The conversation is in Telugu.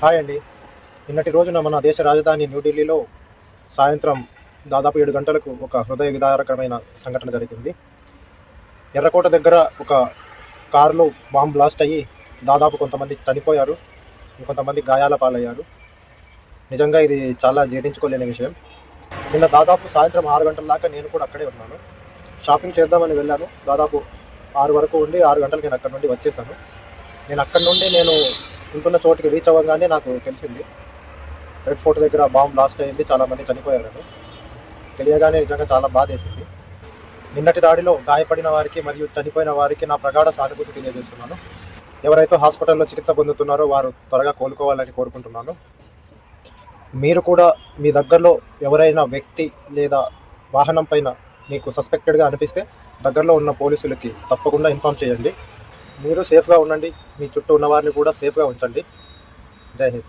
హాయ్ అండి. నిన్నటి రోజున మన దేశ రాజధాని న్యూఢిల్లీలో సాయంత్రం దాదాపు 7 గంటలకు ఒక హృదయ విదారకరమైన సంఘటన జరిగింది. ఎర్రకోట దగ్గర ఒక కారులో బాంబ్ బ్లాస్ట్ అయ్యి దాదాపు కొంతమంది చనిపోయారు. ఇంకొంతమంది గాయాల పాలయ్యారు. నిజంగా ఇది చాలా జీర్ణించుకోలేని విషయం. నిన్న దాదాపు సాయంత్రం 6 గంటల దాకా నేను కూడా అక్కడే ఉన్నాను. షాపింగ్ చేద్దామని వెళ్ళాను. దాదాపు 6 వరకు ఉండి 6 గంటలకు నేను అక్కడి నుండి వచ్చేసాను. నేను ఉంటున్న చోటికి రీచ్ అవ్వగానే నాకు తెలిసింది రెడ్ ఫోర్ట్ దగ్గర బాంబ్ బ్లాస్ట్ అయింది, చాలామంది చనిపోయారని. తెలియగానే నిజంగా చాలా బాధేసింది. నిన్నటి దాడిలో గాయపడిన వారికి మరియు చనిపోయిన వారికి నా ప్రగాఢ సానుభూతి తెలియజేస్తున్నాను. ఎవరైతే హాస్పిటల్లో చికిత్స పొందుతున్నారో వారు త్వరగా కోలుకోవాలని కోరుకుంటున్నాను. మీరు కూడా మీ దగ్గరలో ఎవరైనా వ్యక్తి లేదా వాహనం పైన మీకు సస్పెక్టెడ్గా అనిపిస్తే దగ్గరలో ఉన్న పోలీసులకి తప్పకుండా ఇన్ఫామ్ చేయండి. మీరు సేఫ్గా ఉండండి. మీ చుట్టూ ఉన్న వారిని కూడా సేఫ్గా ఉంచండి. జై హింద్.